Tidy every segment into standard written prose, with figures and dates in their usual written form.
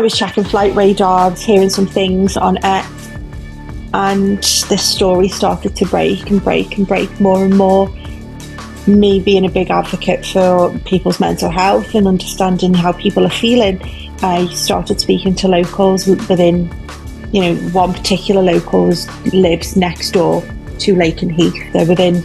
I was checking flight radars, hearing some things on X, and this story started to break more and more. Me being a big advocate for people's mental health and understanding how people are feeling, I started speaking to locals within, one particular locals lives next door to Lakenheath. They're within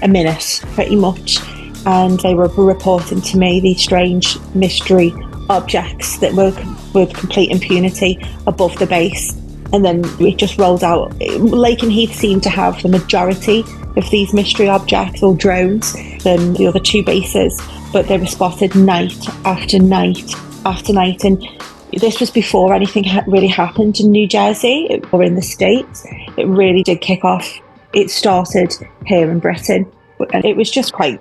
a minute, pretty much. And they were reporting to me these strange mystery objects that were with complete impunity above the base. And then it just rolled out. Lakenheath seemed to have the majority of these mystery objects or drones than the other two bases, but they were spotted night after night after night. And this was before anything really happened in New Jersey or in the States. It really did kick off. It started here in Britain, and it was just quite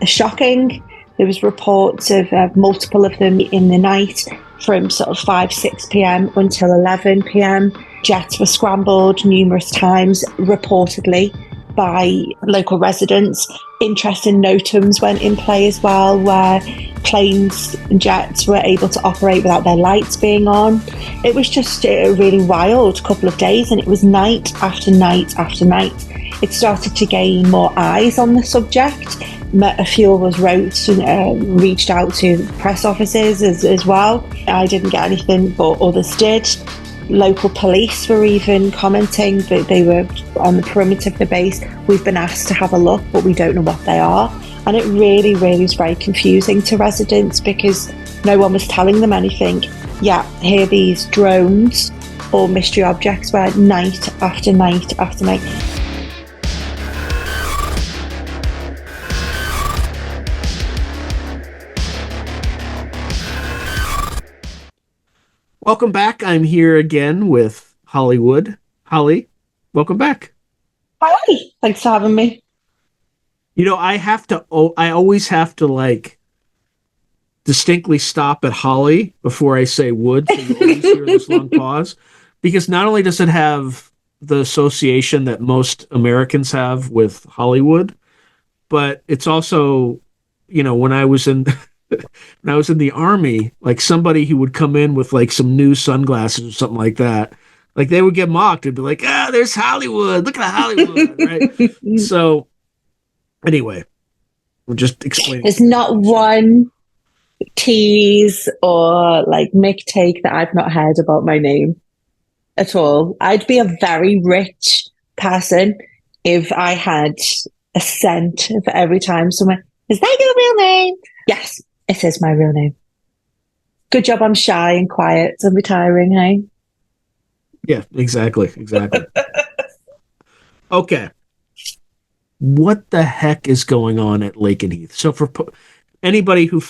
shocking. There was reports of multiple of them in the night from sort of 6 p.m. until 11 p.m. Jets were scrambled numerous times, reportedly, by local residents. Interesting NOTAMs went in play as well, where planes and jets were able to operate without their lights being on. It was just a really wild couple of days, and it was night after night after night. It started to gain more eyes on the subject. A few of us wrote and reached out to press offices as well. I didn't get anything, but others did. Local police were even commenting that they were on the perimeter of the base. We've been asked to have a look, but we don't know what they are. And it really, really was very confusing to residents because no one was telling them anything. Yeah, here these drones or mystery objects were night after night after night. Welcome back. I'm here again with Hollywood. Holly, welcome back. Hi, thanks for having me. I always have to distinctly stop at Holly before I say Wood. So you always hear this long pause, because not only does it have the association that most Americans have with Hollywood, but it's also, when I was in the Army, somebody who would come in with some new sunglasses or something like that, they would get mocked and be like, there's Hollywood. Look at Hollywood, right? So anyway, we're just explaining. There's not one tease or take that I've not heard about my name at all. I'd be a very rich person if I had a cent for every time someone, is that your real name? Yes. It is my real name. Good job I'm shy and quiet and retiring, hey? Yeah, exactly. Okay. What the heck is going on at Lakenheath? So for anybody who,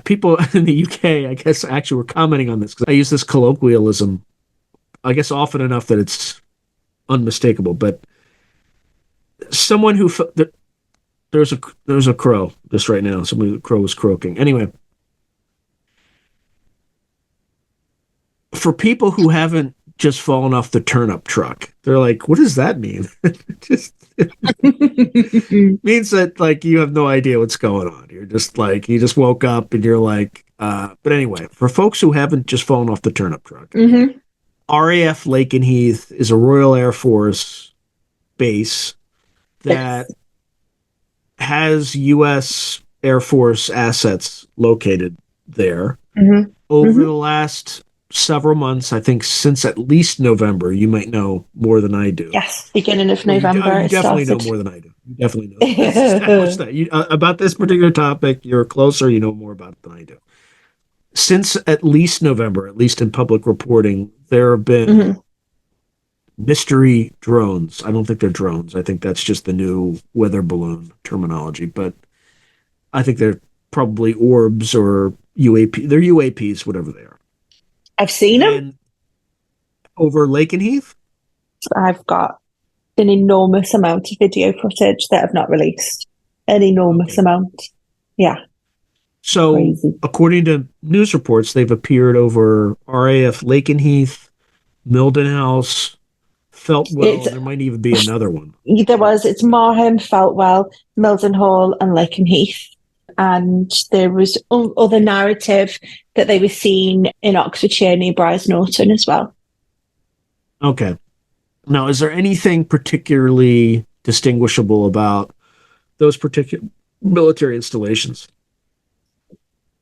people in the UK, I guess, actually were commenting on this, because I use this colloquialism, I guess, often enough that it's unmistakable, but someone who... There's a crow just right now. The crow was croaking. Anyway, for people who haven't just fallen off the turnip truck, they're like, what does that mean? Just means that you have no idea what's going on. You're just you just woke up and you're but anyway, for folks who haven't just fallen off the turnip truck, mm-hmm. RAF LakenHeath is a Royal Air Force base that has U.S. Air Force assets located there. Mm-hmm. Over the last several months, I think since at least November, you might know more than I do. Yes, beginning of November. You definitely know more than I do. You definitely know. About this particular topic, you're closer, you know more about it than I do. Since at least November, at least in public reporting, there have been mystery drones. I don't think they're drones. I think that's just the new weather balloon terminology, but I think they're probably orbs or UAP. They're UAPs, whatever they are. I've seen them. Over Lakenheath? I've got an enormous amount of video footage that I've not released. An enormous amount. Yeah. So, crazy. According to news reports, they've appeared over RAF LakenHeath, Milden House, Feltwell, and there might even be another one. It's Marham, Feltwell, Milden Hall, and Lakenheath. And there was other narrative that they were seen in Oxfordshire near Briars Norton as well. Okay. Now, is there anything particularly distinguishable about those particular military installations?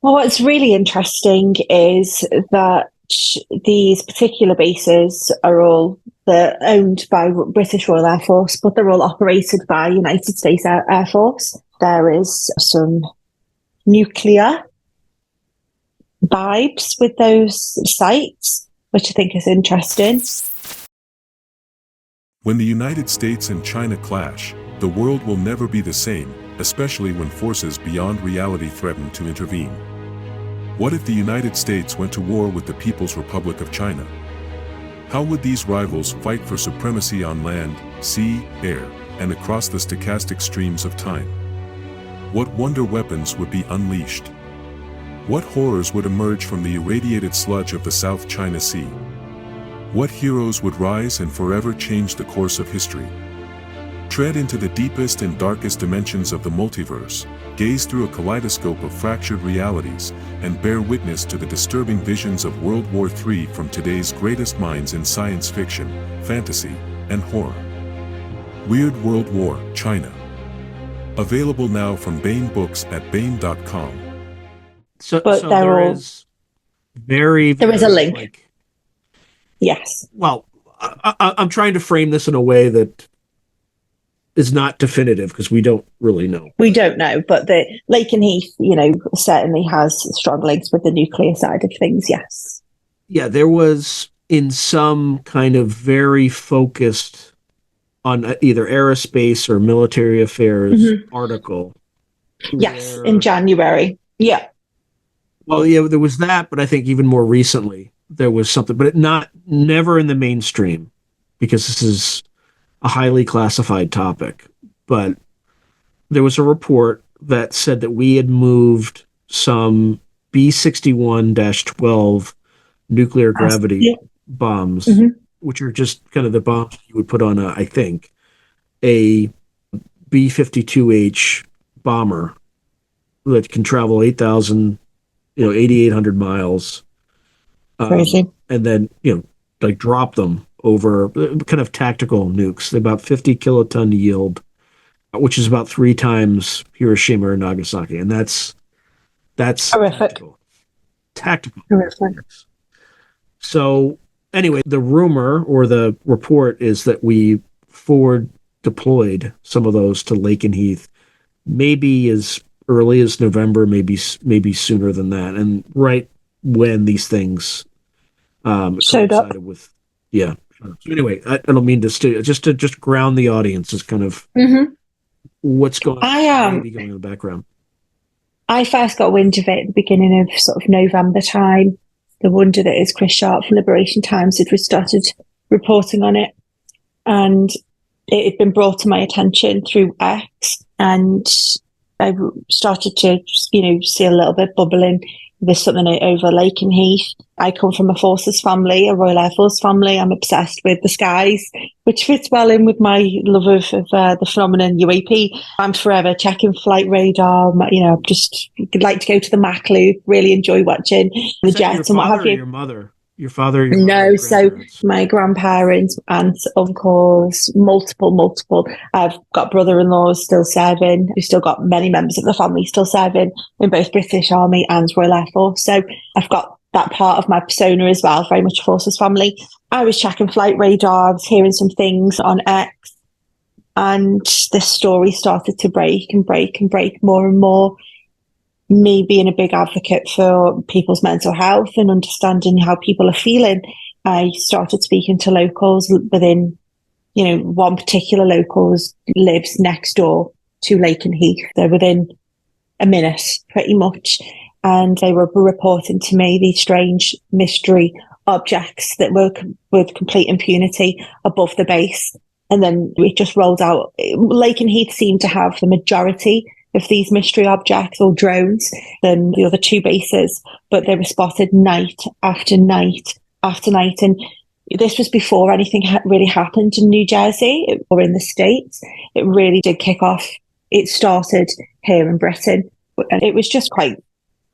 Well, what's really interesting is that these particular bases are all owned by British Royal Air Force, but they're all operated by United States Air Force. There is some nuclear vibes with those sites, which I think is interesting. When the United States and China clash, the world will never be the same, especially when forces beyond reality threaten to intervene. What if the United States went to war with the People's Republic of China? How would these rivals fight for supremacy on land, sea, air, and across the stochastic streams of time? What wonder weapons would be unleashed? What horrors would emerge from the irradiated sludge of the South China Sea? What heroes would rise and forever change the course of history? Tread into the deepest and darkest dimensions of the multiverse, gaze through a kaleidoscope of fractured realities, and bear witness to the disturbing visions of World War III from today's greatest minds in science fiction, fantasy, and horror. Weird World War, China. Available now from Baen Books at baen.com. So there is there is a link. Yes. Well, I'm trying to frame this in a way that is not definitive because we don't really know. We don't know, but the LakenHeath, certainly has strong links with the nuclear side of things, yes. Yeah, there was in some kind of very focused on either aerospace or military affairs article. Yes, in January. Yeah. Well, yeah, there was that, but I think even more recently there was something, but never in the mainstream because this is a highly classified topic. But there was a report that said that we had moved some B-61-12 nuclear gravity bombs, which are just kind of the bombs you would put on I think, a B-52H bomber that can travel 8,800 miles. Crazy. And then, drop them over kind of tactical nukes. They're about 50 kiloton yield, which is about 3 times Hiroshima or Nagasaki. And that's horrific. Tactical. Horrific. So anyway, the rumor or the report is that we forward deployed some of those to LakenHeath, maybe as early as November, maybe sooner than that. And right when these things showed up with, yeah. So anyway, I don't mean to just ground the audience is kind of what's going on, maybe going in the background. I first got wind of it at the beginning of sort of November time. The wonder that is Chris Sharp from Liberation Times had started reporting on it, and it had been brought to my attention through X, and I started to see a little bit bubbling. There's something over LakenHeath. I come from a forces family, a Royal Air Force family. I'm obsessed with the skies, which fits well in with my love of the phenomenon UAP. I'm forever checking flight radar. Just like to go to the Mach Loop, really enjoy watching the jets and what have you. Your mother? Your father? No, so my grandparents, aunts, uncles, multiple. I've got brother-in-laws still serving. We've still got many members of the family still serving in both British Army and Royal Air Force. So I've got that part of my persona as well, very much a forces family. I was checking flight radar, I was hearing some things on X, and this story started to break more and more. Me being a big advocate for people's mental health and understanding how people are feeling, I started speaking to locals within, one particular local lives next door to LakenHeath. They're within a minute, pretty much. And they were reporting to me these strange mystery objects that were with complete impunity above the base. And then it just rolled out. LakenHeath seemed to have the majority of these mystery objects or drones than the other 2 bases, but they were spotted night after night after night. And this was before anything really happened in New Jersey or in the States. It really did kick off. It started here in Britain, and it was just quite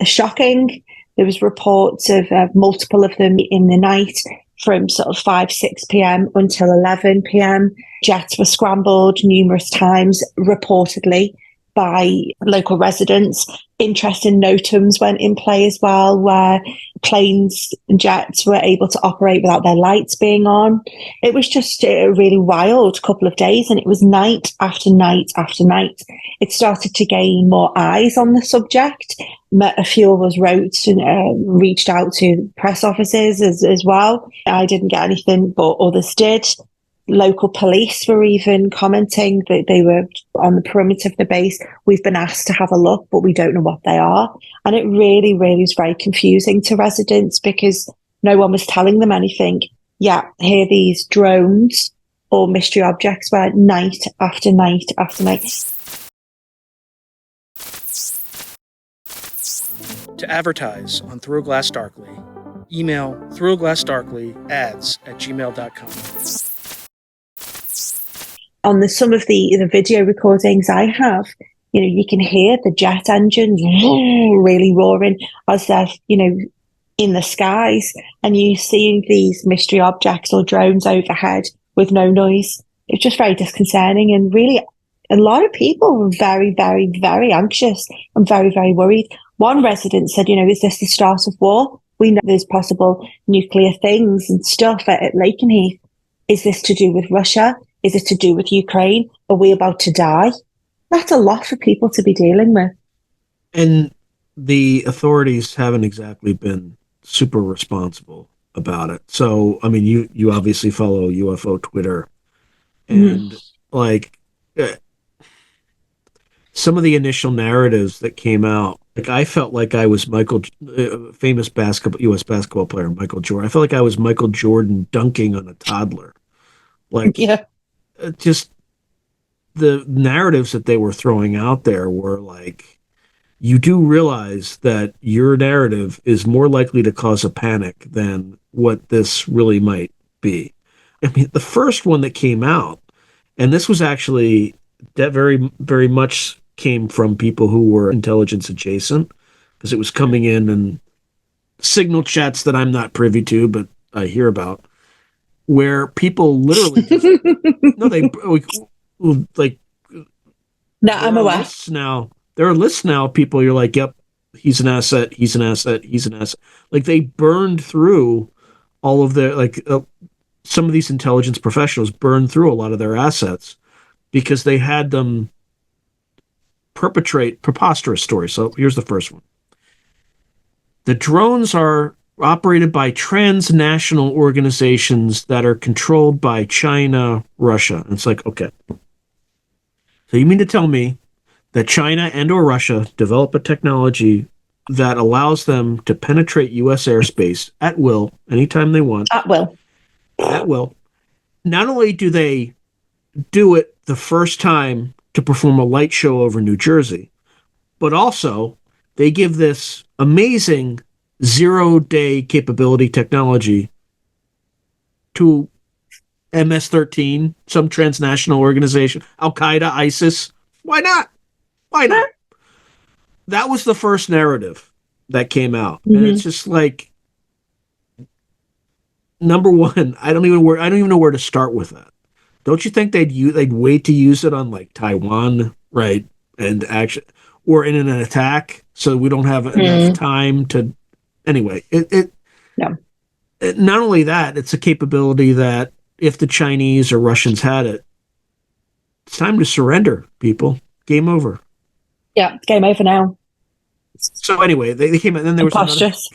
shocking. There was reports of multiple of them in the night from sort of 5, 6 p.m. until 11 p.m. Jets were scrambled numerous times, reportedly, by local residents. Interesting NOTAMs went in play as well, where planes and jets were able to operate without their lights being on. It was just a really wild couple of days, and it was night after night after night. It started to gain more eyes on the subject. A few of us wrote and reached out to press offices as well. I didn't get anything, but others did. Local police were even commenting that they were on the perimeter of the base. We've been asked to have a look, but we don't know what they are. And it really, really was very confusing to residents because no one was telling them anything. Yeah, here these drones or mystery objects were night after night after night. To advertise on Through a Glass Darkly, email throughaglassdarkly@gmail.com. On some of the video recordings I have, you can hear the jet engines really roaring as they're, in the skies, and you see these mystery objects or drones overhead with no noise. It's just very disconcerting, and really a lot of people were very, very, very anxious and very, very worried. One resident said, is this the start of war? We know there's possible nuclear things and stuff at Lakenheath. Is this to do with Russia? Is it to do with Ukraine? Are we about to die? That's a lot for people to be dealing with. And the authorities haven't exactly been super responsible about it. So, I mean, you obviously follow UFO Twitter, and some of the initial narratives that came out, I felt like I was famous U.S. basketball player Michael Jordan. I felt like I was Michael Jordan dunking on a toddler. Yeah. Just the narratives that they were throwing out there were like, you do realize that your narrative is more likely to cause a panic than what this really might be. I mean, the first one that came out, and this was actually that very, very much came from people who were intelligence adjacent, because it was coming in signal chats that I'm not privy to, but I hear about, where people literally just, I'm aware. There are lists now of people you're like, yep, he's an asset, he's an asset, he's an asset. Like, they burned through all of their, some of these intelligence professionals burned through a lot of their assets because they had them perpetrate preposterous stories. So here's the first one. The drones are operated by transnational organizations that are controlled by China, Russia. And it's like, okay. So you mean to tell me that China and or Russia develop a technology that allows them to penetrate U.S. airspace at will, anytime they want? At will. At will. Not only do they do it the first time to perform a light show over New Jersey, but also they give this amazing zero-day capability technology to MS-13, some transnational organization, Al-Qaeda, ISIS. Why not? Why not? That was the first narrative that came out. Mm-hmm. And it's just like, number one, I don't even know where to start with that. Don't you think they'd wait to use it on Taiwan, right? And actually, or in an attack, so we don't have enough time to. Anyway, not only that, it's a capability that if the Chinese or Russians had it, it's time to surrender, people. Game over. Yeah, game over now. So anyway, they came out, and then there was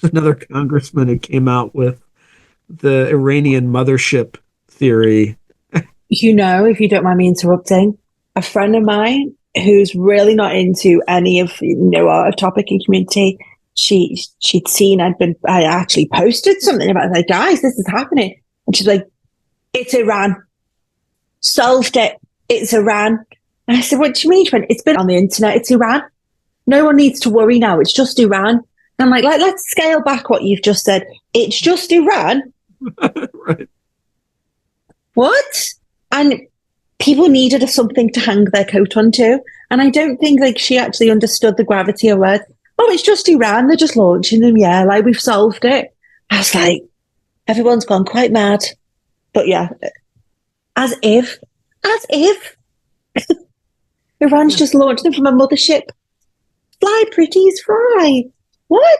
another congressman who came out with the Iranian mothership theory. If you don't mind me interrupting, a friend of mine who's really not into any of our topic and community, she'd seen I actually posted something about it, guys, this is happening, and she's like, it's Iran, solved it, it's Iran. And I said, what do you mean? She went, it's been on the internet, it's Iran, no one needs to worry now, it's just Iran. And I'm like, let's scale back what you've just said, it's just Iran. Right. What? And people needed something to hang their coat onto. And I don't think she actually understood the gravity of words. oh, it's just Iran. They're just launching them. Yeah, like we've solved it. I was like, everyone's gone quite mad. But yeah, as if Iran's just launched them from a mothership. Fly, pretties, fly. What?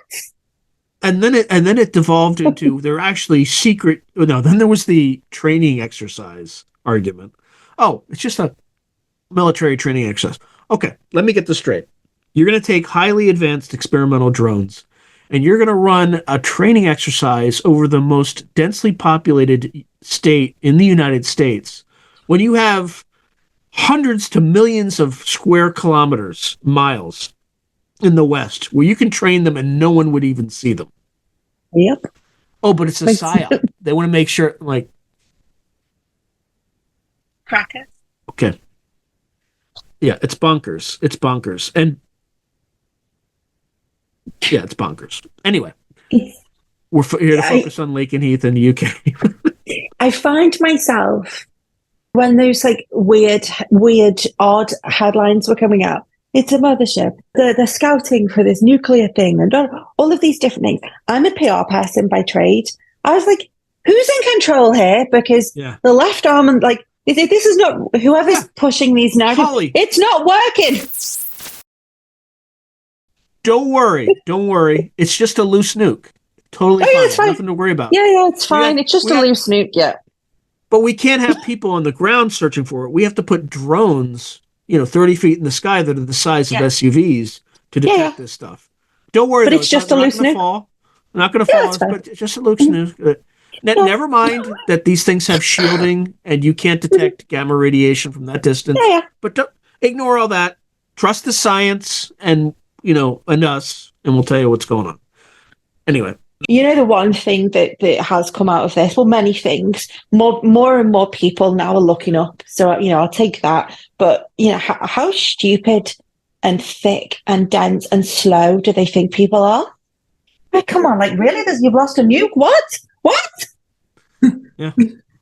And then it devolved into they're actually secret. No, then there was the training exercise argument. Oh, it's just a military training exercise. Okay, let me get this straight. You're going to take highly advanced experimental drones, and you're going to run a training exercise over the most densely populated state in the United States when you have hundreds to millions of square kilometers, miles in the West, where you can train them and no one would even see them. Yep. Oh, but it's a psyop. They want to make sure, like... Cracker. Okay. Yeah, it's bonkers. It's bonkers. And... yeah, it's bonkers. Anyway. We're here to focus on Lakenheath in the UK. I find myself, when those like weird, odd headlines were coming out, it's a mothership. They're scouting for this nuclear thing and all of these different things. I'm a PR person by trade. I was like, who's in control here? Because the left arm and like, this is not, whoever's pushing these narratives, Holly, it's not working. Don't worry. It's just a loose nuke. Totally fine. It's fine. Nothing to worry about. Yeah, it's fine. It's just a loose nuke, But we can't have people on the ground searching for it. We have to put drones 30 feet in the sky that are the size of SUVs to detect this stuff. Don't worry, but it's just a loose nuke. Not going to fall, but it's just a loose nuke. Never mind that these things have shielding and you can't detect gamma radiation from that distance. But don't ignore all that. Trust the science and us, and we'll tell you what's going on. Anyway. The one thing that has come out of this, well, many things, more and more people now are looking up. So, I'll take that. But, how stupid and thick and dense and slow do they think people are? Like, come on, like, really? You've lost a nuke? What? Yeah.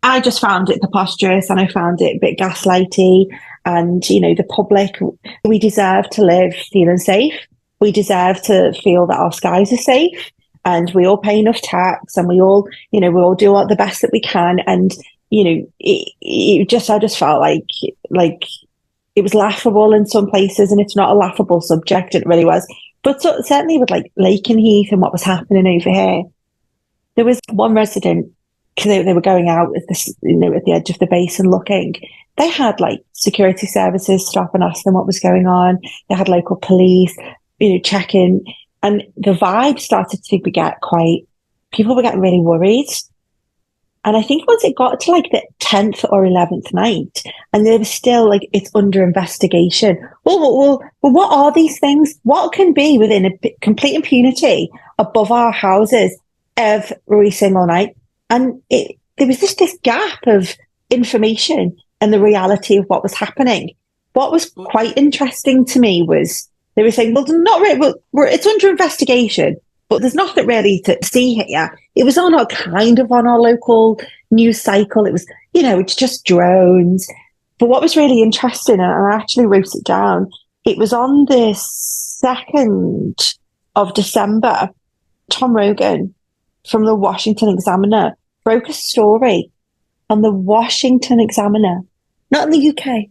I just found it preposterous and I found it a bit gaslighty. And, the public, we deserve to live feeling safe. We deserve to feel that our skies are safe. And we all pay enough tax, and we all do the best that we can. And I just felt like it was laughable in some places, and it's not a laughable subject. It really was, but certainly with like Lakenheath and what was happening over here, there was one resident because they were going out at this, at the edge of the base and looking. They had like security services stop and ask them what was going on. They had local police, checking. And the vibe started to people were getting really worried. And I think once it got to like the 10th or 11th night, and they were still like, it's under investigation. Well, what are these things? What can be within a complete impunity above our houses every single night? And there was this gap of information and the reality of what was happening. What was quite interesting to me was, they were saying, well, not really. Well, it's under investigation, but there's nothing really to see here. It was on our local news cycle. It was, it's just drones. But what was really interesting, and I actually wrote it down, it was on the 2nd of December, Tom Rogan from the Washington Examiner broke a story on the Washington Examiner, not in the UK,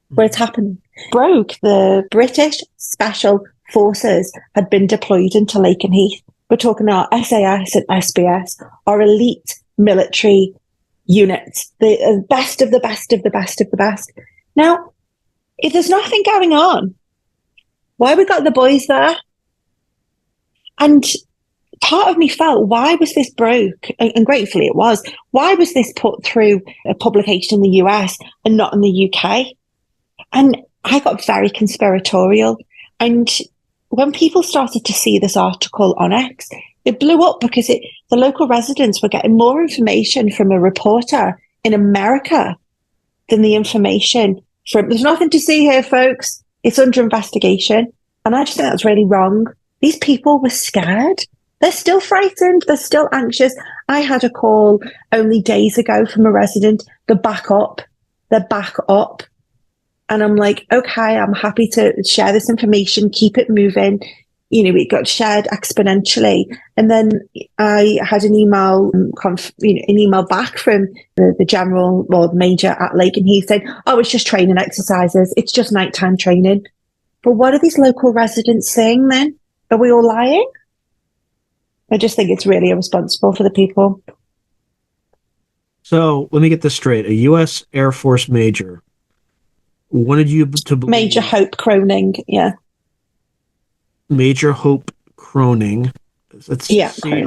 where it's happening. Broke the British Special Forces had been deployed into Lakenheath. We're talking about SAS and SBS, our elite military units, the best of the best of the best of the best. Now, if there's nothing going on, why we got the boys there? And part of me felt, why was this broke? And gratefully it was. Why was this put through a publication in the US and not in the UK? And I got very conspiratorial. And when people started to see this article on X, it blew up because the local residents were getting more information from a reporter in America than the information from, there's nothing to see here, folks. It's under investigation. And I just think that's really wrong. These people were scared. They're still frightened. They're still anxious. I had a call only days ago from a resident. They're back up. And I'm like, okay, I'm happy to share this information, keep it moving. it got shared exponentially. And then I had an email, an email back from the general or the major at Lakenheath saying, "Oh, it's just training exercises. It's just nighttime training." But what are these local residents saying then? Are we all lying? I just think it's really irresponsible for the people. So let me get this straight. A U.S. Air Force major wanted you to believe... Major Hope Croning, yeah. Major Hope Croning. That's Cronning.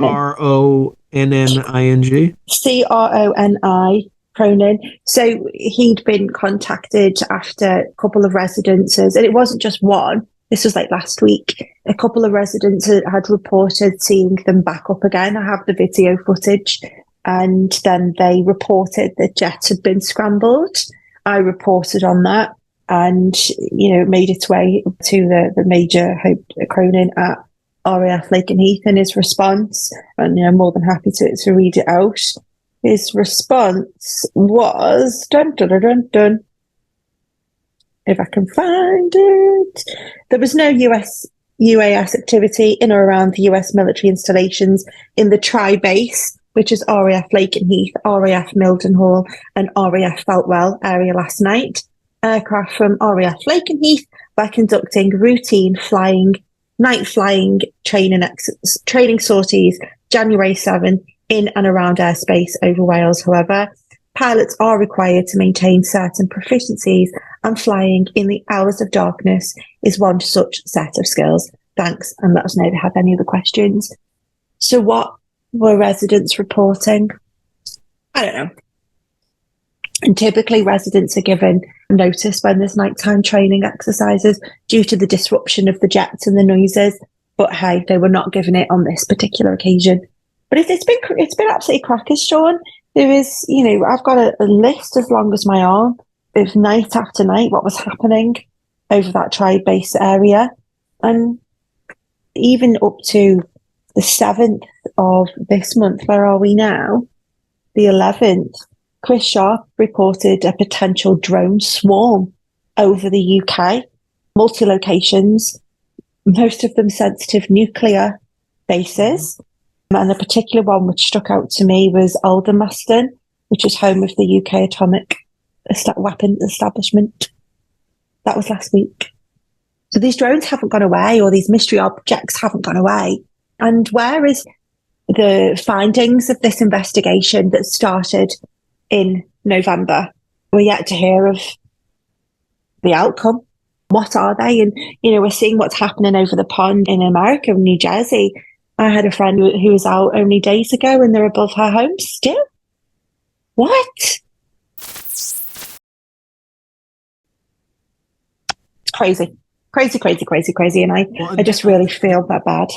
Cronni. Cronin. So he'd been contacted after a couple of residences, and it wasn't just one. This was like last week. A couple of residents had reported seeing them back up again. I have the video footage. And then they reported that jets had been scrambled. I reported on that, and it made its way to the Major Hope Cronin at RAF LakenHeath. And his response, and I'm more than happy to read it out. His response was dun dun dun dun dun. If I can find it, there was no UAS activity in or around the US military installations in the tri-base, which is RAF Lakenheath, RAF Mildenhall, and RAF Feltwell area last night. Aircraft from RAF Lakenheath were conducting routine night flying training sorties January 7 in and around airspace over Wales. However, pilots are required to maintain certain proficiencies, and flying in the hours of darkness is one such set of skills. Thanks, and let us know if you have any other questions. So what were residents reporting? I don't know. And typically residents are given notice when there's nighttime training exercises due to the disruption of the jets and the noises. But hey, they were not given it on this particular occasion. But it's been absolutely crackers, Sean. There is, I've got a list as long as my arm of night after night what was happening over that tri-base area. And even up to the 7th of this month, where are we now? The 11th, Chris Sharp reported a potential drone swarm over the UK, multi-locations, most of them sensitive nuclear bases. And the particular one which struck out to me was Aldermaston, which is home of the UK atomic weapon establishment. That was last week. So these drones haven't gone away, or these mystery objects haven't gone away. And where is the findings of this investigation that started in November? We're yet to hear of the outcome. What are they? And, we're seeing what's happening over the pond in America, in New Jersey. I had a friend who was out only days ago, and they're above her home still. What? It's crazy. Crazy. And I just really feel that bad.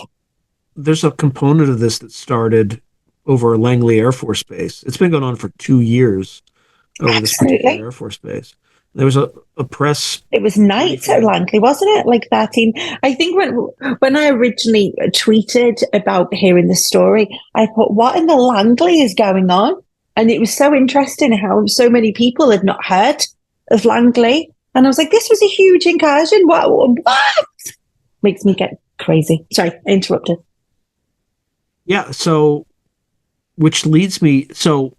There's a component of this that started over Langley Air Force Base. It's been going on for 2 years over this particular Air Force Base. There was a press... It was night at Langley, wasn't it? Like 13. I think when I originally tweeted about hearing the story, I thought, what in the Langley is going on? And it was so interesting how so many people had not heard of Langley. And I was like, this was a huge incursion. What? Makes me get crazy. Sorry, I interrupted. Yeah, so, which leads me... So,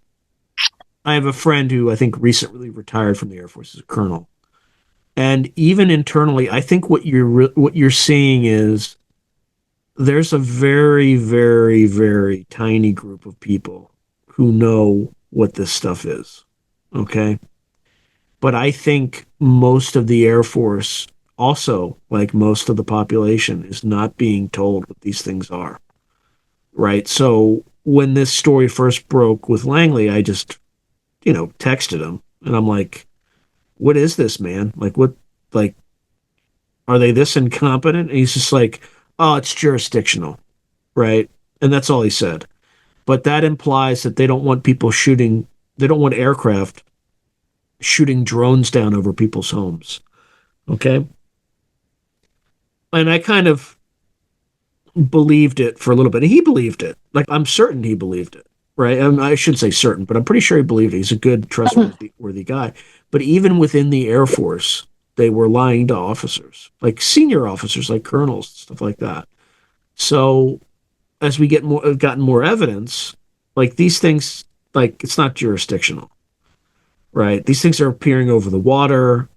I have a friend who I think recently retired from the Air Force as a colonel. And even internally, I think what you're seeing is there's a very, very, very tiny group of people who know what this stuff is. Okay? But I think most of the Air Force, also, like most of the population, is not being told what these things are. Right? So when this story first broke with Langley, I just, texted him. And I'm like, what is this, man? Are they this incompetent? And he's just like, oh, it's jurisdictional. Right? And that's all he said. But that implies that they don't want people shooting, they don't want aircraft shooting drones down over people's homes. Okay? And I kind of believed it for a little bit. And he believed it. I'm certain he believed it. Right? I should say certain, but I'm pretty sure he believed it. He's a good, trustworthy guy. But even within the Air Force, they were lying to officers, like senior officers, like colonels, stuff like that. So as we gotten more evidence, like these things, like it's not jurisdictional, right? These things are appearing over the water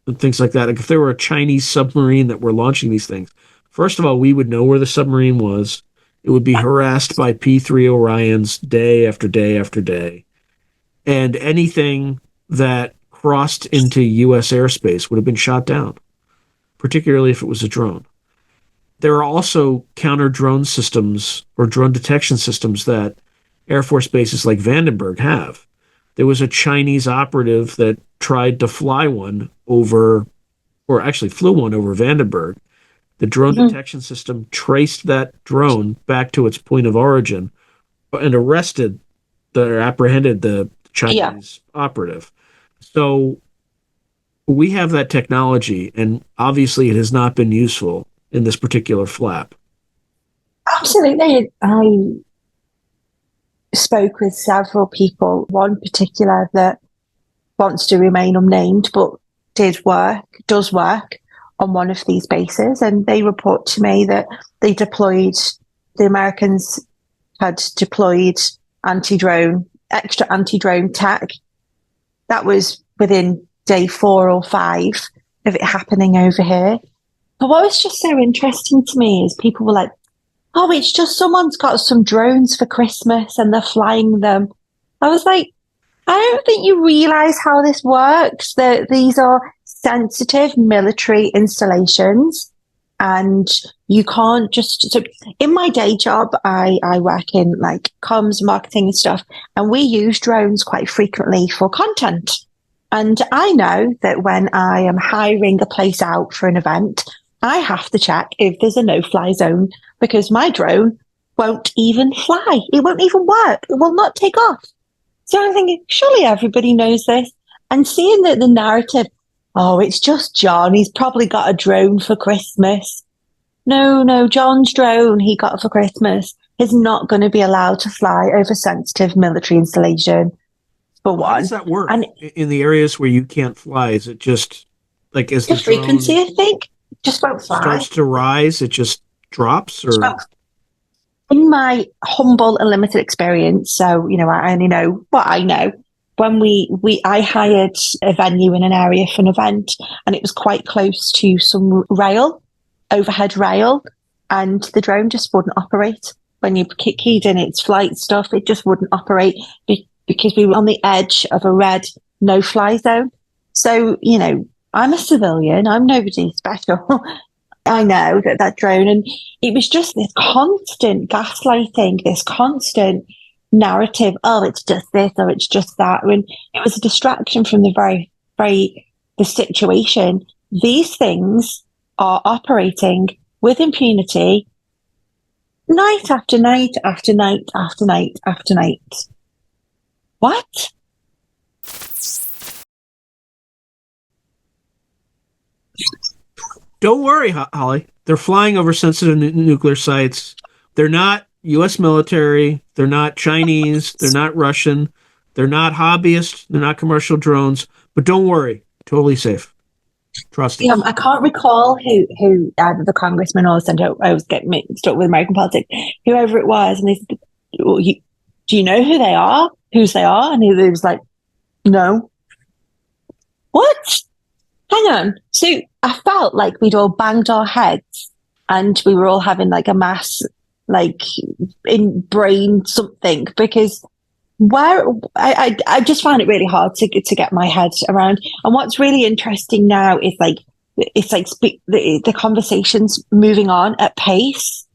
and things like that. Like if there were a Chinese submarine that were launching these things, first of all, we would know where the submarine was. It would be harassed by P-3 Orions day after day after day. And anything that crossed into U.S. airspace would have been shot down, particularly if it was a drone. There are also counter-drone systems or drone detection systems that Air Force bases like Vandenberg have. There was a Chinese operative that tried to fly one over, or actually flew one over Vandenberg. The drone detection system traced that drone back to its point of origin and apprehended the Chinese operative. So we have that technology, and obviously it has not been useful in this particular flap. Absolutely. I spoke with several people, one particular that wants to remain unnamed, but does work on one of these bases. And they report to me that the Americans had deployed extra anti-drone tech. That was within day 4 or 5 of it happening over here. But what was just so interesting to me is people were like, oh, it's just someone's got some drones for Christmas and they're flying them. I was like, I don't think you realize how this works. That these are sensitive military installations, and you can't just. So in my day job, I work in like comms, marketing, and stuff, and we use drones quite frequently for content. And I know that when I am hiring a place out for an event, I have to check if there's a no-fly zone, because my drone won't even fly. It won't even work. It will not take off. So I'm thinking, surely everybody knows this. And seeing that the narrative, oh, it's just John. He's probably got a drone for Christmas. No, John's drone he got for Christmas is not going to be allowed to fly over sensitive military installation. For one. How does that work? And in the areas where you can't fly, is it just like as the frequency, I think, just won't fly. Starts to rise, it just drops? Or in my humble and limited experience, so I only know what I know. When I hired a venue in an area for an event, and it was quite close to some overhead rail, and the drone just wouldn't operate. When you keyed in its flight stuff, it just wouldn't operate because we were on the edge of a red no-fly zone. So, I'm a civilian. I'm nobody special. I know that drone, and it was just this constant gaslighting, this constant narrative. Oh, it's just this or it's just that. And it was a distraction from the the situation. These things are operating with impunity night after night after night after night after night. What? Don't worry, Holly. They're flying over sensitive nuclear sites. They're not U.S. military. They're not Chinese. They're not Russian. They're not hobbyists. They're not commercial drones. But don't worry. Totally safe. Trust us. I can't recall who the congressman or the senator. I was getting mixed up with American politics. Whoever it was, and they said, "Do you know who they are? Whose they are?" And he was like, "No." What? Hang on. So I felt like we'd all banged our heads and we were all having like a mass, like in brain something, because I just found it really hard to get my head around. And what's really interesting now is the conversation's moving on at pace.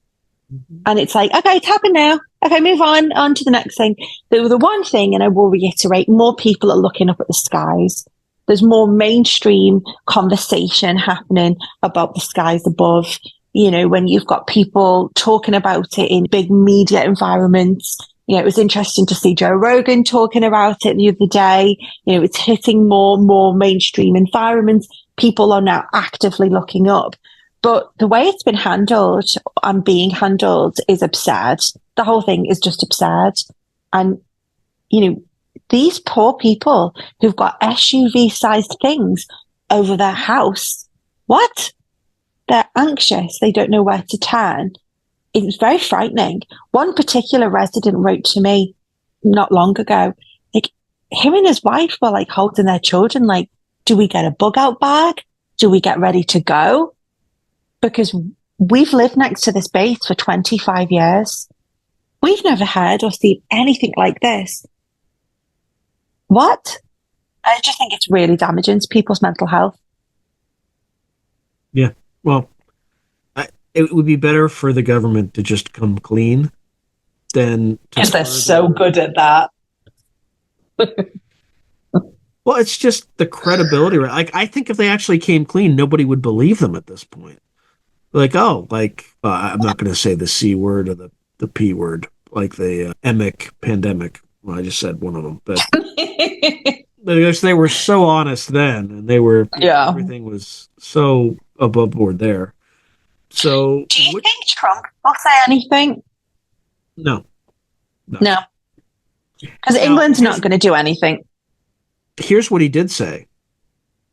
Mm-hmm. And it's like, okay, it's happened now. Okay, move on to the next thing. The one thing, and I will reiterate, more people are looking up at the skies. There's more mainstream conversation happening about the skies above. When you've got people talking about it in big media environments. It was interesting to see Joe Rogan talking about it the other day. It's hitting more mainstream environments. People are now actively looking up. But the way it's been handled and being handled is absurd. The whole thing is just absurd. And, these poor people who've got SUV-sized things over their house, what? They're anxious. They don't know where to turn. it was very frightening. One particular resident wrote to me not long ago, like, him and his wife were like holding their children, like, do we get a bug out bag? Do we get ready to go? Because we've lived next to this base for 25 years. We've never heard or seen anything like this. What? I just think it's really damaging to people's mental health. Yeah. Well, it would be better for the government to just come clean than... Because they're so good at that. Well, it's just the credibility. Right? Like, I think if they actually came clean, nobody would believe them at this point. Like, oh, like, I'm not going to say the C word or the P word, like the emic pandemic. Well, I just said one of them, but because they were so honest then, and they were, everything was so above board there. So, do you think Trump will say anything? No. Because England's not going to do anything. Here's what he did say.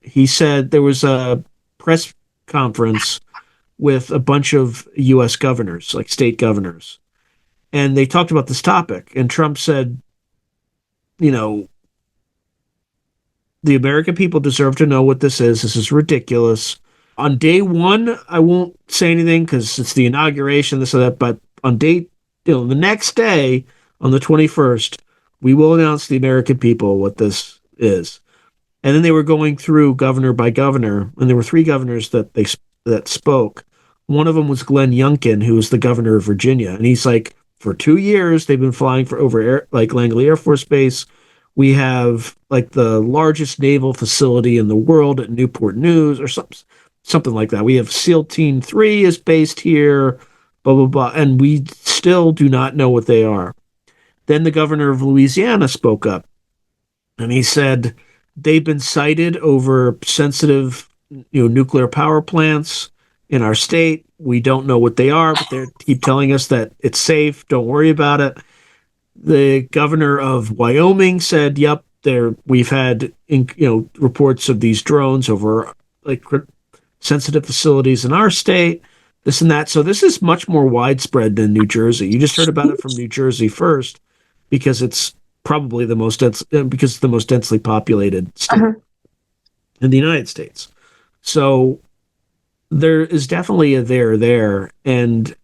He said there was a press conference with a bunch of U.S. governors, like state governors, and they talked about this topic. And Trump said, you know, the American people deserve to know what this is. This is ridiculous. On day one, I won't say anything because it's the inauguration, this or that. But on the next day, on the 21st, we will announce to the American people what this is. And then they were going through governor by governor, and there were 3 governors that spoke. One of them was Glenn Youngkin, who was the governor of Virginia. And he's like, for 2 years, they've been flying over Langley Air Force Base. We have like the largest naval facility in the world at Newport News or something like that. We have SEAL Team 3 is based here, blah, blah, blah. And we still do not know what they are. Then the governor of Louisiana spoke up, and he said they've been cited over sensitive, nuclear power plants in our state. We don't know what they are, but they keep telling us that it's safe. Don't worry about it. The governor of Wyoming said, "Yep, we've had reports of these drones over like sensitive facilities in our state, this and that." So this is much more widespread than New Jersey. You just heard about it from New Jersey first because it's probably the most densely populated state in the United States. So there is definitely a there, and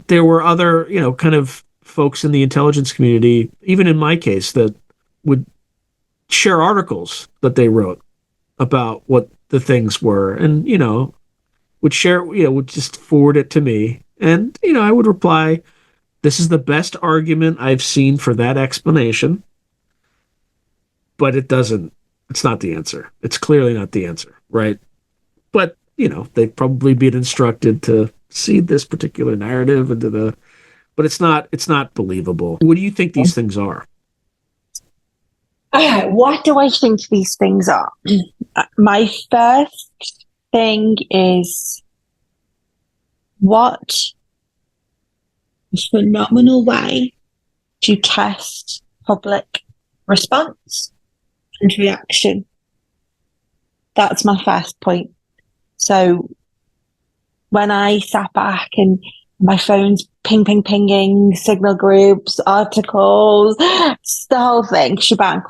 there were other, kind of folks in the intelligence community, even in my case, that would share articles that they wrote about what the things were, and would share, would just forward it to me, and I would reply, "This is the best argument I've seen for that explanation, but it's not the answer. It's clearly not the answer, right?" But they'd probably been instructed to see this particular narrative but it's not believable. What do you think these things are? What do I think these things are? My first thing is, what a phenomenal way to test public response and reaction. That's my first point. So when I sat back and my phone's pinging, signal groups, articles, the whole thing, shebang.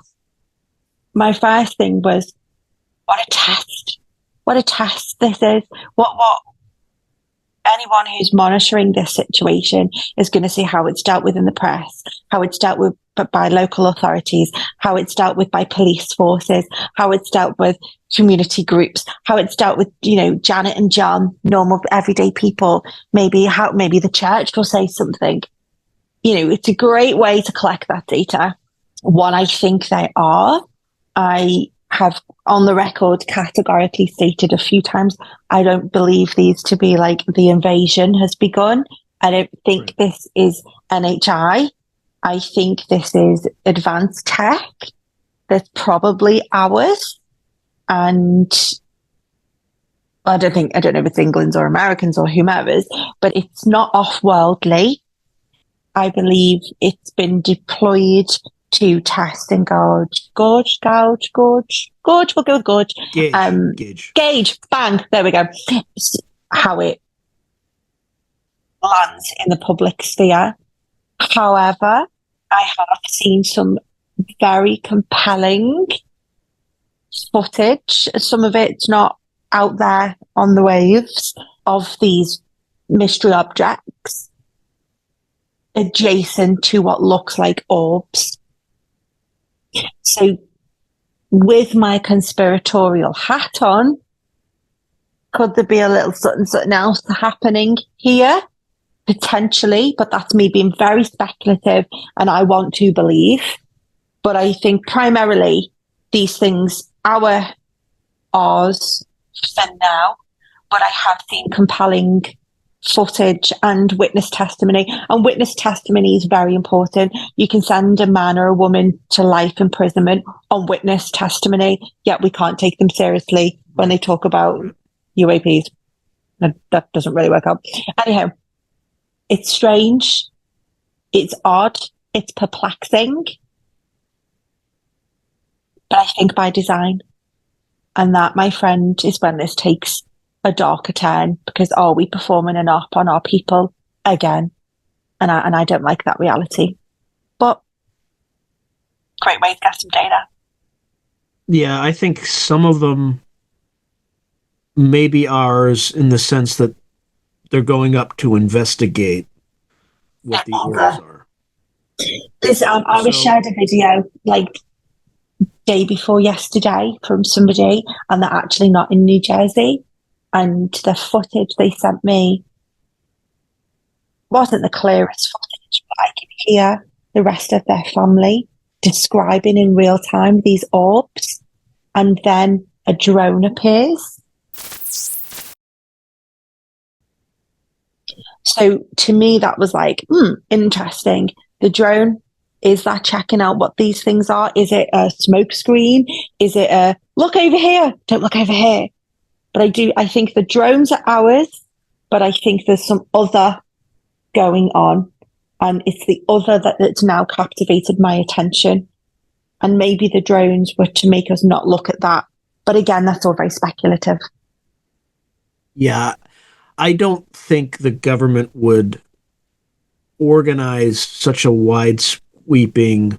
My first thing was, what a test. What a test this is. What anyone who's monitoring this situation is going to see how it's dealt with in the press, how it's dealt with by local authorities, how it's dealt with by police forces, how it's dealt with community groups, how it's dealt with, Janet and John, normal everyday people, maybe the church will say something. It's a great way to collect that data. What I think they are, I have on the record categorically stated a few times, I don't believe these to be like the invasion has begun. I don't think this is NHI. I think this is advanced tech that's probably ours. And I don't know if it's England's or Americans or whomever's, but it's not off-worldly. I believe it's been deployed to test and gauge. We'll go with gauge. Gauge. Bang. There we go. How it lands in the public sphere. However, I have seen some very compelling footage. Some of it's not out there on the waves of these mystery objects adjacent to what looks like orbs. So with my conspiratorial hat on, could there be a little something else happening here? Potentially, but that's me being very speculative, and I want to believe. But I think primarily these things are ours for now, but I have seen compelling footage and witness testimony. And witness testimony is very important. You can send a man or a woman to life imprisonment on witness testimony, yet we can't take them seriously when they talk about UAPs. That doesn't really work out. Anyhow, it's strange, it's odd, it's perplexing, but I think by design. And that, my friend, is when this takes a darker turn, because are we performing an op on our people again? And I don't like that reality. But great way to get some data. Yeah, I think some of them may be ours in the sense that they're going up to investigate what the orders are. I was shared a video like day before yesterday from somebody, and they're actually not in New Jersey. And the footage they sent me wasn't the clearest footage, but I can hear the rest of their family describing in real time these orbs, and then a drone appears. So to me, that was like, interesting. The drone, is that checking out what these things are? Is it a smoke screen? Is it a look over here? Don't look over here. But I think the drones are ours, but I think there's some other going on. And it's the other that's now captivated my attention. And maybe the drones were to make us not look at that. But again, that's all very speculative. Yeah. I don't think the government would organize such a wide sweeping